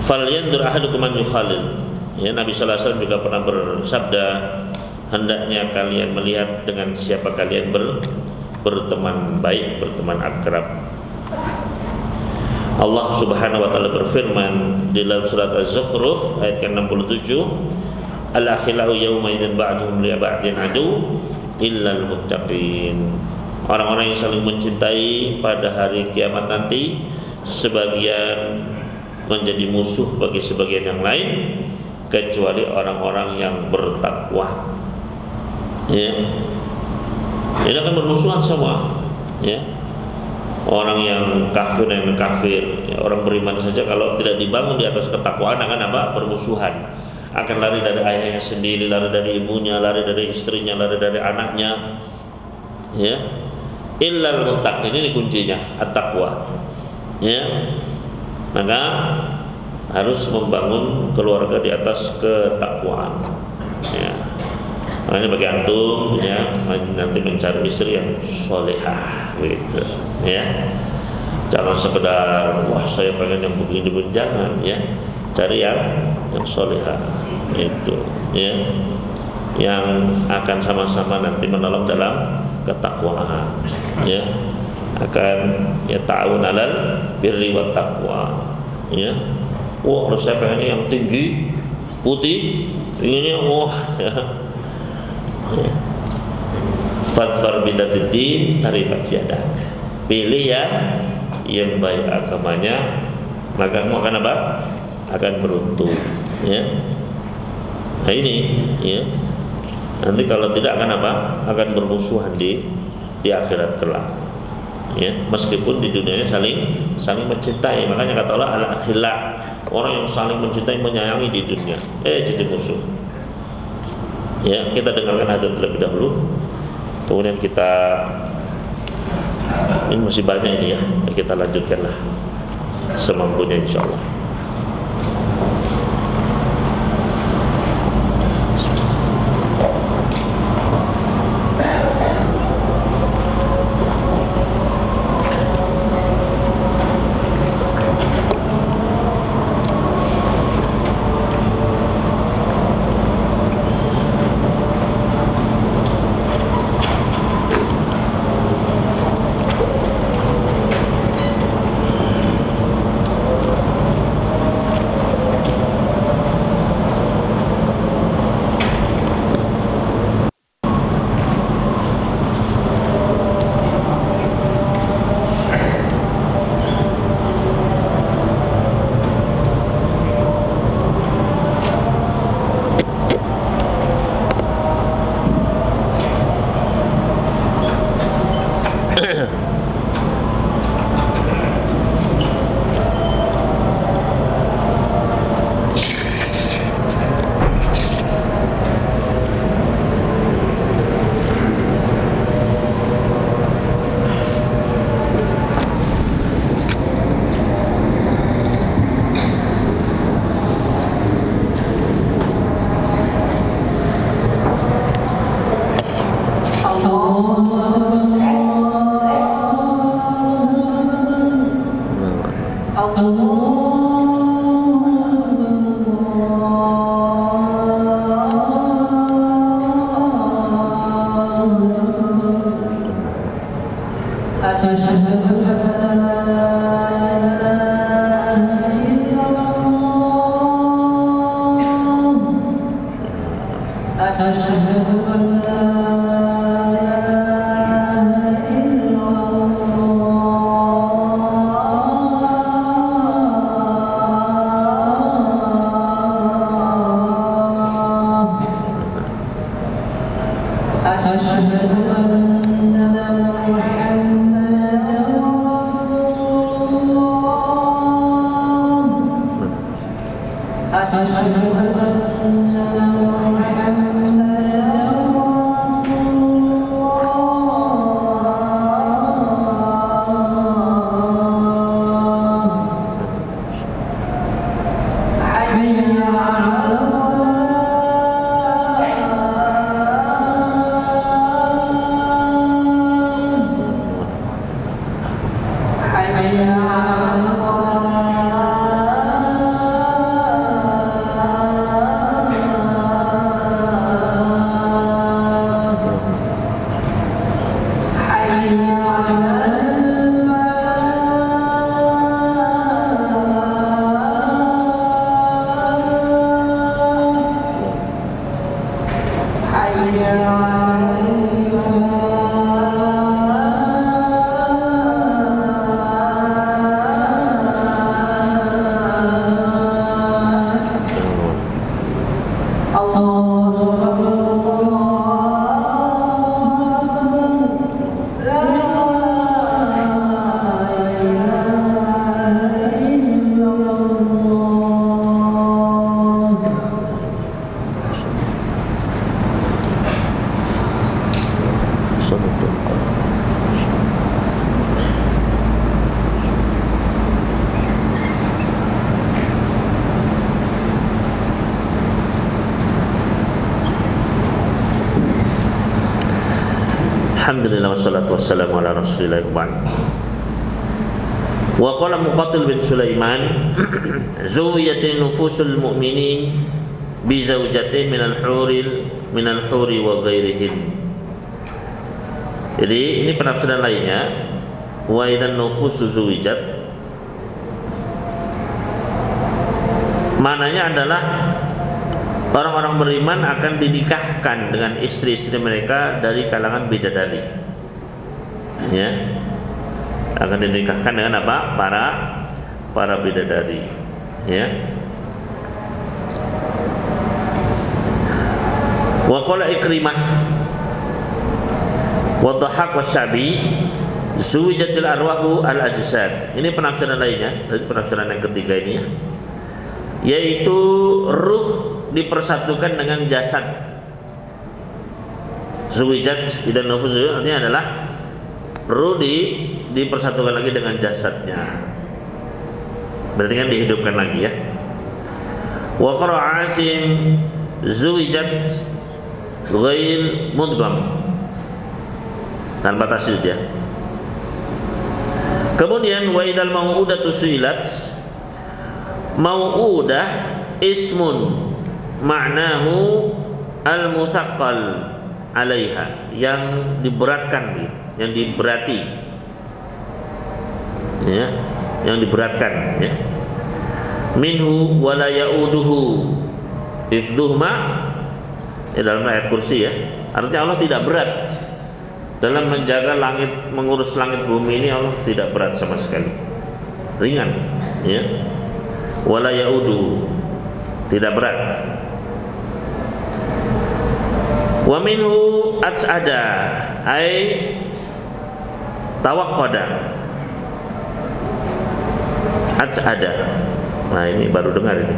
falyandur ahadukum man yukhalil, ya. Nabi sallallahu alaihi wasallam juga pernah bersabda, hendaknya kalian melihat dengan siapa kalian berteman baik, berteman akrab. Allah Subhanahu wa taala berfirman di dalam surat Az-Zukhruf ayat ke-67, al-akhilau yawma idzin ba'duhum li ba'din adu illal muttaqin. Orang-orang yang saling mencintai pada hari kiamat nanti, sebagian menjadi musuh bagi sebagian yang lain kecuali orang-orang yang bertakwa, ya. Ini akan bermusuhan semua, ya. Orang yang kafir dan yang kafir, ya, orang beriman saja kalau tidak dibangun di atas ketakwaan akan apa? Bermusuhan. Akan lari dari ayahnya sendiri, lari dari ibunya, lari dari istrinya, lari dari anaknya, ya. Illal muttaqin, ini kuncinya, at-taqwa, ya. Maka harus membangun keluarga di atas ketakwaan, ya. Makanya bagi antum, ya, nanti mencari istri yang solehah, gitu, ya. Jangan sekedar wah saya pengen yang begini, jangan, ya. Cari yang solehah, itu, ya, yang akan sama-sama nanti menolong dalam ketakwaan, ya. Akan ya ta'awun alal birri wat taqwa, ya. Wah, harus saya pengen yang tinggi, putih, inginnya wah, ya. Fadfar bidatid din taribat siadak, pilih yang baik agamanya, maka kamu akan apa? Akan beruntung, ya. Nah ini, ya. Nanti kalau tidak akan apa? Akan bermusuhan di akhirat kelak, ya. Meskipun di dunianya saling mencintai. Makanya kata Allah al-akhila, orang yang saling mencintai menyayangi di dunia, jadi musuh. Ya, kita dengarkan adzan terlebih dahulu. Kemudian kita, ini masih banyak ini, ya. Kita lanjutkanlah semampunya insyaallah. Alhamdulillah wassalatu wassalamu ala rasulillah wa qala Muqatil bin Sulaiman zuwiyatin nufusul mu'minin bi zawjatin minal huri wa ghairihin. Jadi ini penafsiran lainnya, wa idan nufusu zuwijat, maknanya adalah orang-orang beriman akan dinikahkan dengan istri-istri mereka dari kalangan bidadari. Ya. Akan dinikahkan dengan apa? Para bidadari. Ya. Wa qala Ikrimah wa Dhahhak wa Syabi zuwijatil arwahu al ajsad. Ini penafsiran lainnya, dari penafsiran yang ketiga ini ya. Yaitu ruh dipersatukan dengan jasad. Zuwijat dan nufus artinya adalah ruh dipersatukan lagi dengan jasadnya. Berarti kan dihidupkan lagi ya. Wa qara Asim zuwijat ghair mudgham, tanpa tasydid ya. Kemudian wa idal mau'udatu su'ilat, mau'udah ismun ma'nahu al-muthaqqal 'alaiha, yang diberatkan, yang diberati, ya, yang diberatkan ya. Minhu wala ya'uduhu ifdhuhma, ya, dalam ayat kursi ya. Artinya Allah tidak berat dalam menjaga langit, mengurus langit bumi ini. Allah tidak berat sama sekali, ringan ya. Wala ya'uduhu, tidak berat. Wa minhu ats'ada ay tawaqqada. Ats'ada, nah ini baru dengar ini,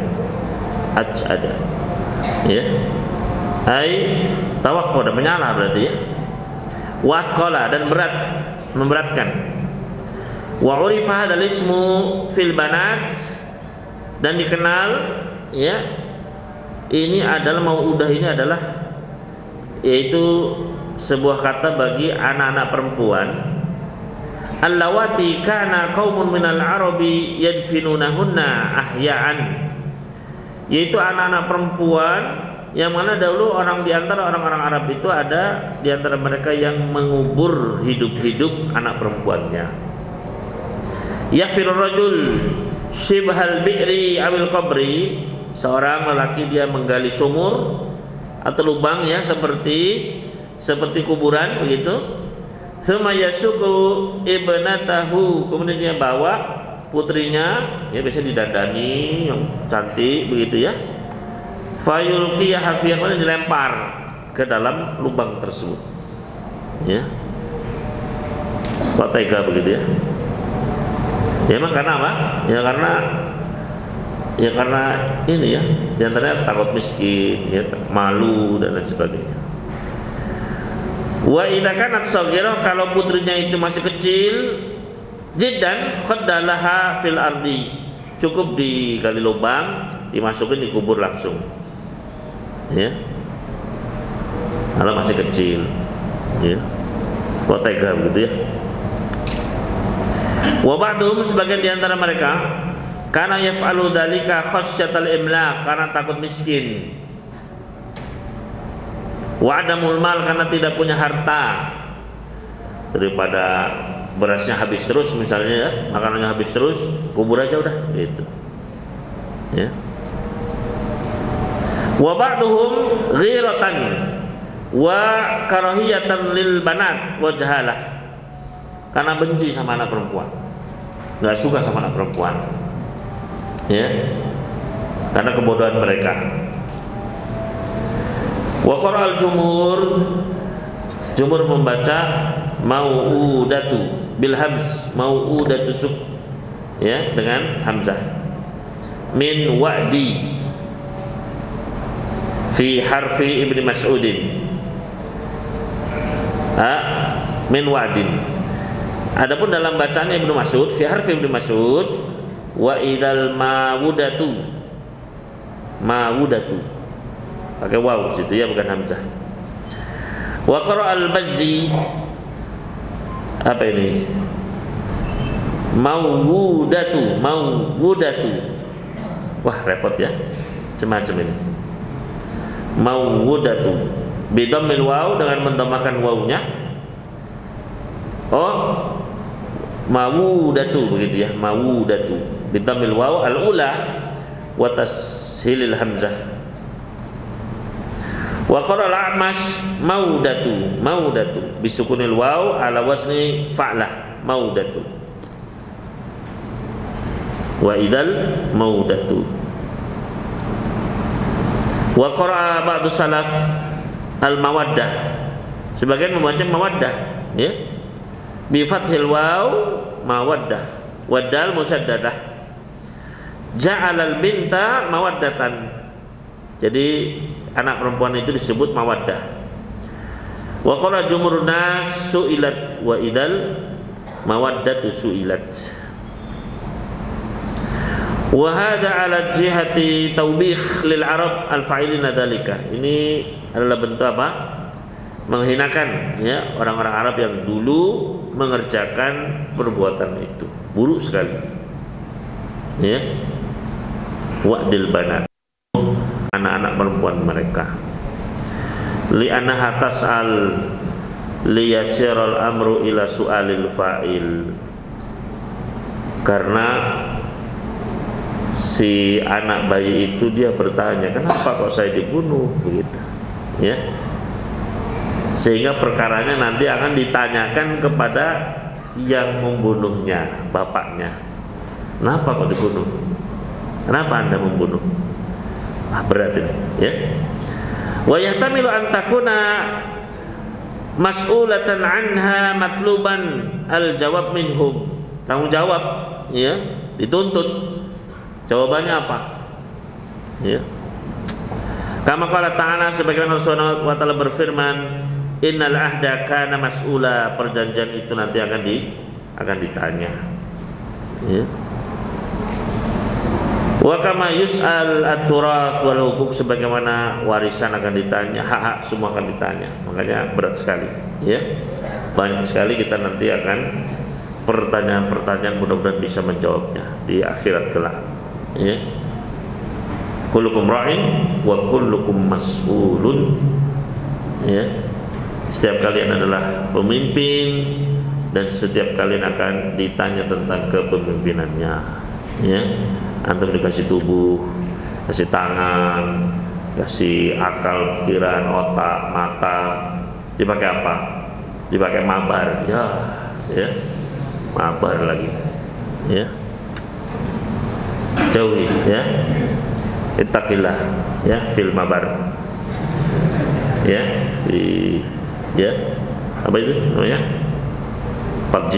ats'ada ya, ay tawaqqada, menyala berarti ya. Wa athqala, dan berat, memberatkan. Wa urifa hadzal ismu fil banat, dan dikenal ya, ini adalah mau'udah, ini adalah yaitu sebuah kata bagi anak-anak perempuan. Allawati kana qaumun minal arabi yadfinunahunna ahya'an, yaitu anak-anak perempuan Yang mana dahulu orang di antara orang-orang Arab itu ada di antara mereka yang mengubur hidup-hidup anak perempuannya. Yafir rajul shibhal bi'ri awil qabri, seorang lelaki dia menggali sumur atau lubang ya seperti kuburan begitu. Tsumma yasuqu ibnatahu, kemudian dia bawa putrinya, ya biasanya didandani yang cantik begitu ya. Fayulqiyaha fiha, dilempar ke dalam lubang tersebut. Ya. Kok tega begitu ya? Ya emang karena apa? Ya karena ini ya, di antaranya takut miskin, ya, malu dan lain sebagainya. Wa idza kanat shaghira, kalau putrinya itu masih kecil, jiddan khaddalaha fil ardi, cukup digali lubang, dimasukin, dikubur langsung. Ya. Kalau masih kecil, ya. Kok tega begitu ya? Wa ba'dhum, sebagian di antara mereka, karena yaf'alu dzalika khasyatal imlaq, karena takut miskin. Wa adamul mal, karena tidak punya harta, daripada berasnya habis terus misalnya ya, makanannya habis terus, kubur aja udah gitu. Ya. Wa ba'dhum ghiratan wa karahiyatan lil banat wa jahalah, karena benci sama anak perempuan, nggak suka sama anak perempuan, ya, karena kebodohan mereka. Wa qara'al jumhur membaca mau'udatu bil hamz, mau'udatu suk, ya, dengan hamzah, min wa'di fi harfi Ibnu Mas'udin, min wa'din. Adapun dalam bacaan Ibnu Mas'ud, fi harfi Ibnu Mas'ud, wa idal mawudatu, pakai waw situ ya, bukan hamzah. Wa qara'al bazzi, apa ini? Mawudatu. Wah, repot ya, macam-macam ini. Mawudatu bidammil waw, dengan mendhamakan wawnya. Oh, mawudatu begitu ya, mawudatu bidammil waw al-ula wa tashilil hamzah. Wa qara'al a'mash maudatu bisukunil waw ala wasni fa'lah, maudatu. Wa idal maudatu. Wa qara'a ba'du salaf al mawaddah, sebagian membaca mawaddah, ya, bi fathil waw mawaddah wa dal musaddadah, ja'alal binta mawaddatan, jadi anak perempuan itu disebut mawaddah. Wa qala jumhurun nas su'ilat wa idal mawaddatu su'ilat. Wa hadha ala jihati taubih lil arab al fa'ilina dzalika. Ini adalah bentuk apa? Menghinakan ya orang-orang Arab yang dulu mengerjakan perbuatan itu. Buruk sekali. Ya. Wa'dil banat, anak-anak perempuan mereka. Li'annaha tas'al liyasiral amru ila su'alil fa'il, karena si anak bayi itu dia bertanya, kenapa kok saya dibunuh begitu, ya, sehingga perkaranya nanti akan ditanyakan kepada yang membunuhnya, bapaknya. Kenapa kok dibunuh? Kenapa Anda membunuh? Berat ini, ya. Wa yahtamilu an takuna mas'ulatan anha matluban al-jawab minhum, tanggung jawab, ya, dituntut. Jawabannya apa? Ya. Kama qala ta'ala, sebagaimana Allah Subhanahu wa taala berfirman, innal ahda kana mas'ula, perjanjian itu nanti akan ditanya. Ya. Wa kama yus'al at-turath wal huquq, sebagaimana warisan akan ditanya, hak-hak semua akan ditanya. Makanya berat sekali, ya. Banyak sekali kita nanti akan pertanyaan-pertanyaan, mudah-mudahan bisa menjawabnya di akhirat kelak, ya. kullukum ra'in wa kullukum mas'ulun. Ya, setiap kalian adalah pemimpin dan setiap kalian akan ditanya tentang kepemimpinannya. Ya, antum dikasih tubuh, kasih tangan, kasih akal, pikiran, otak, mata, dipakai apa? Dipakai mabar, ya, mabar lagi, ya. Jauhi, ya. Ittaqillah, ya, fil mabar, ya, apa itu namanya? PUBG,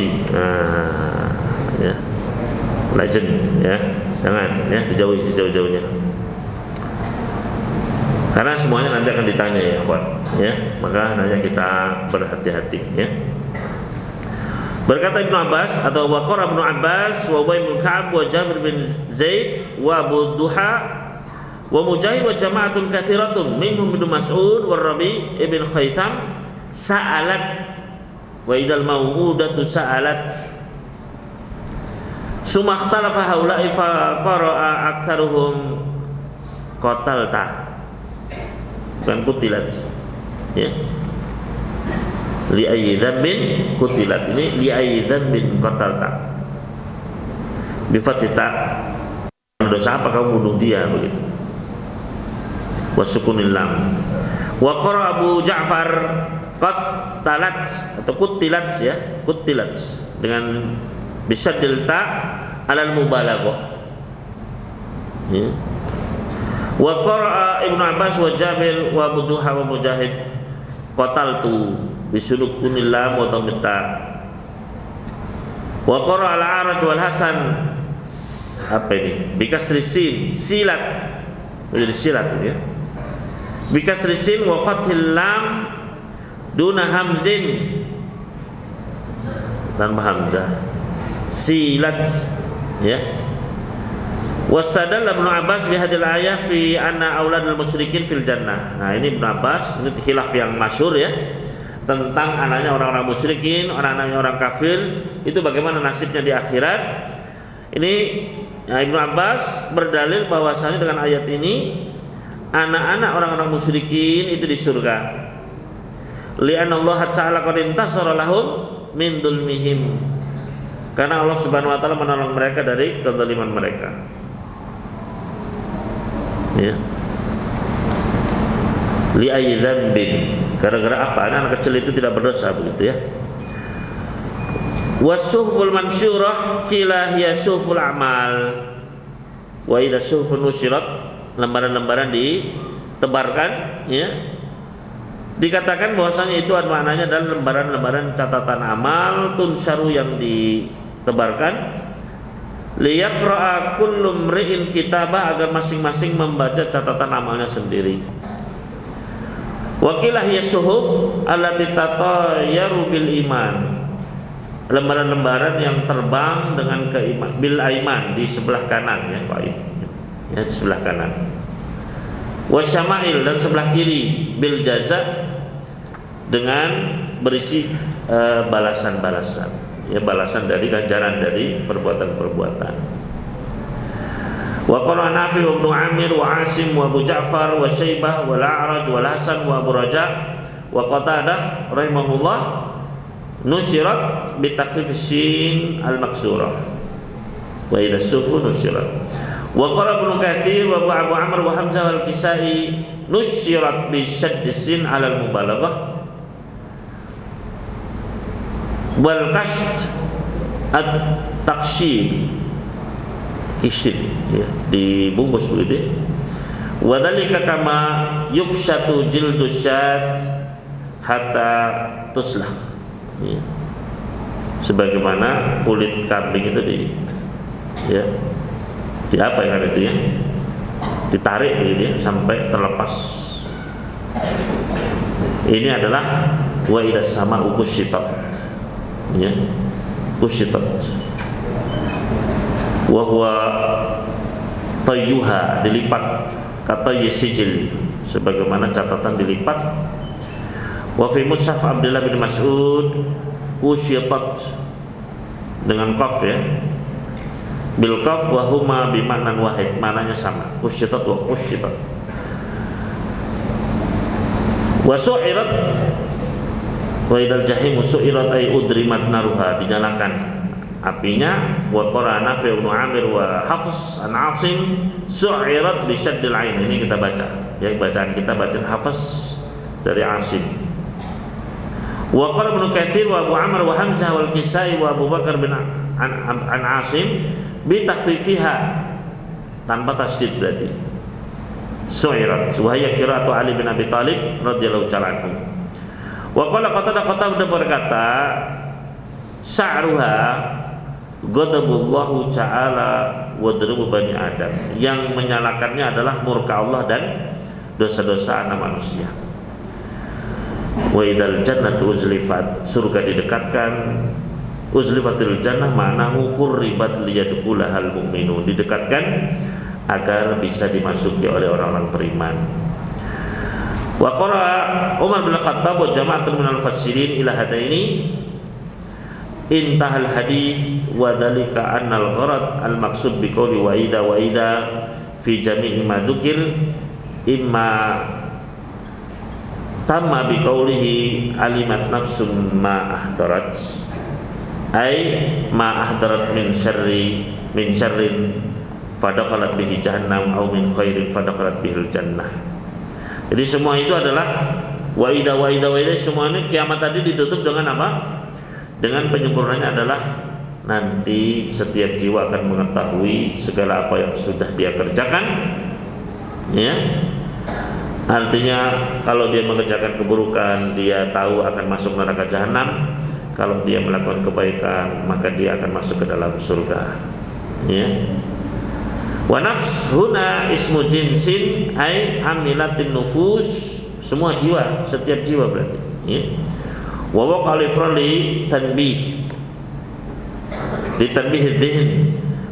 ya, Legend, ya, jangan, ya, dijauhi sejauh-jauhnya. Karena semuanya nanti akan ditanya, ya, kawan, ya, maka hanya kita berhati-hati, ya. Berkata Ibnu Abbas atau waqara Ibnu Abbas wa Ubay bin Ka'ab wa Jabir bin Zaid wa Abu Duha wa Mujahid wa jama'atun katsiratun minhum Ibnu Mas'ud wa Rabi' ibn Khaytham sa'alat wa idal maw'udatu sa'alat summa ikhtalafa haula'i fa qara'a aktsaruhum qatalta, bukan kutilat, ya, li ayyi dzambin kutilat, ini li ayyi dzambin qatalta bi fatita, dosa apa kamu bunuh dia, begitu. Wasukunil lam wa qara Abu Ja'far qatalat atau kutilat, ya, kutilat dengan bisaddil ta alal mubalaghah, ya. Wa qara Ibnu Abbas wa Jabir wa Abu Duha wa Mujahid qataltu bisukunil lam wa dhamita. Wa qara al-A'raj wal Hasan, apa ini? Bikasri sin, silat. Jadi silat, ya. Bikasri sin wa fathil lam duna hamzin, tanpa hamzah, silat, ya. Wastadalla Ibnu Abbas bihadil ayah fi anna auladul musyrikin fil jannah. Nah, ini Ibnu Abbas, ini khilaf yang masyhur, ya, tentang anaknya orang-orang musyrikin, anaknya orang kafir itu bagaimana nasibnya di akhirat. Ini, ya, Ibnu Abbas berdalil bahwasanya dengan ayat ini anak-anak orang-orang musyrikin itu di surga. Li'anna Allah ta'ala qad intasara lahum min dzulmihim. Karena Allah Subhanahu wa taala menolong mereka dari kezaliman mereka. Ya. Li ayyi dzambin, gara-gara apa? Anak kecil itu tidak berdosa, begitu, ya. Wasuhful mansyurah kila hiya suhful amal. Wa idza suhfun nusyirat, lembaran-lembaran ditebarkan, ya. Dikatakan bahwasanya itu maknanya adalah lembaran-lembaran catatan amal tunsyaru yang ditebarkan. Liyaqra'a kullu mri'in kitabah, agar masing-masing membaca catatan amalnya sendiri. Wakilah ya suhuf allati tatayaru bil iman, lembaran-lembaran yang terbang dengan keiman, bil aiman, di sebelah kanan, ya, ya, di sebelah kanan. Wasyama'il, dan sebelah kiri, bil jaza, dengan berisi balasan-balasan, ya, balasan dari ganjaran dari perbuatan-perbuatan. Wa qala Nafi wa Ibnu Amir wa Asim wa Abu Ja'far wa Syaibah wa Al-A'raj wa Hasan wa Abu Raja wa Qatadah rahimahullah nusyirat bi takhfif sin al-maksurah wa idza sufu nusyirat. Wa qala Ibnu Katsir wa Abu Amr wa Hamzah wal Kisai nusyirat bi shadd sin ala al-mubalaghah wal kasht at-taqshid, kishid, ya, dibungkus begitu, ya. Wa dzalika kama yukshatu jildu syat hatta tuslah, ya. Sebagaimana kulit kambing itu ya, di apa yang ada itu, ya, ditarik begitu, ya, sampai terlepas. Ini adalah wa idza sama ukushitat, ya, kushitat wa huwa tayyuha, dilipat, kata yasijil, sebagaimana catatan dilipat. Wa fi mushaf Abdullah bin Mas'ud kushitat dengan qaf, ya, bil qaf wa huma bi ma'nan wahid, maknanya sama, kusyitat wa kusyitat. Wa su'irat, wa idal jahim su'irat ay udrimat naruha, dinyalakan apinya. Wa qara Nafi' bin Amir wa Hafs an Asim su'irat bi syaddil ain. Ini kita baca, ya bacaan kita bacaan Hafs dari Asim. Wa qala Ibnu Katsir wa Abu Amr wa Hamzah wal Kisai wa Abu Bakar bin an Asim bi takhfifiha, tanpa tasdid berarti su'irat, wa hiya qira'atu Ali bin Abi Thalib radhiyallahu ta'ala anhu. Wa qala Qatadah berkata sa'ruha ghadabullahu ta'ala wa dharbu bani Adam, yang menyalakannya adalah murka Allah dan dosa-dosa anak manusia. Wa idal jannatu uzlifat, surga didekatkan. Uzlifatil jannah ma'nahu qurribat liyadkhulahal mu'minun, didekatkan agar bisa dimasuki oleh orang-orang beriman. Wa qara Umar bin Khattab wa jama'atun minal mufassirin ila hadaini intahal hadis wa dzalika annal gharad al maqsud bi qouli wa idza fi jami'i ma dzukir imma tamma bi qoulihi alimat nafsum ma ahdarat, ay ma ahdarat min syarrin fadakhalat bihi jahannam aw min khairin fadakhalat bihil jannah. Jadi semua itu adalah wa idza semuanya kiamat tadi ditutup dengan apa? Dengan penyempurnanya adalah nanti setiap jiwa akan mengetahui segala apa yang sudah dia kerjakan, ya. Artinya kalau dia mengerjakan keburukan, dia tahu akan masuk neraka jahanam. Kalau dia melakukan kebaikan, maka dia akan masuk ke dalam surga, ya. Wa nafs huna ismu jinsin ay amilatin nufus, semua jiwa, setiap jiwa berarti, ya. Wa waqa li tanbih dzihn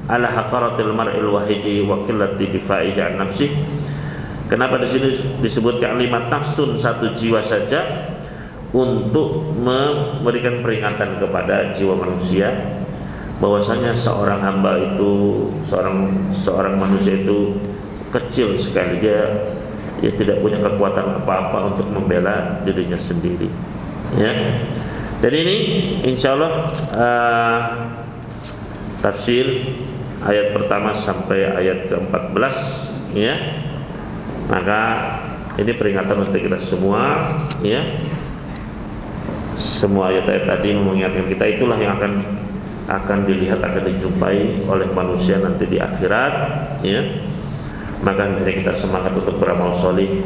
ala haqaratil mar'il wahidi wa qillati difa'ihi an nafsih. Kenapa di sini disebutkan kalimat nafsun, satu jiwa saja, untuk memberikan peringatan kepada jiwa manusia bahwasanya seorang hamba itu, seorang manusia itu kecil sekali, dia tidak punya kekuatan apa-apa untuk membela dirinya sendiri, ya. Jadi ini insyaallah tafsir ayat pertama sampai ayat ke-14, ya. Maka ini peringatan untuk kita semua, ya. Semua ayat-ayat tadi mengingatkan kita, itulah yang akan dilihat, akan dijumpai oleh manusia nanti di akhirat, ya. Maka kita semangat untuk beramal solih,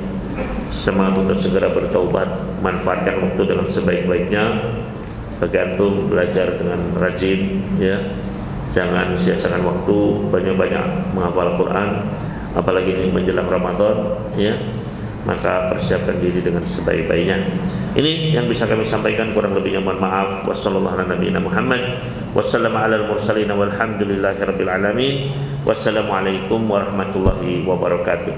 semangat untuk segera bertaubat, manfaatkan waktu dengan sebaik-baiknya, bergantung belajar dengan rajin, ya. Jangan sia-siakan waktu, banyak-banyak menghafal Quran, apalagi ini menjelang Ramadan, ya. Maka persiapkan diri dengan sebaik-baiknya. Ini yang bisa kami sampaikan, kurang lebihnya mohon maaf. Wassallallahu ala nabiyina Muhammad wassalamu alal mursalin walhamdulillahi rabbil alamin. Wassalamualaikum warahmatullahi wabarakatuh.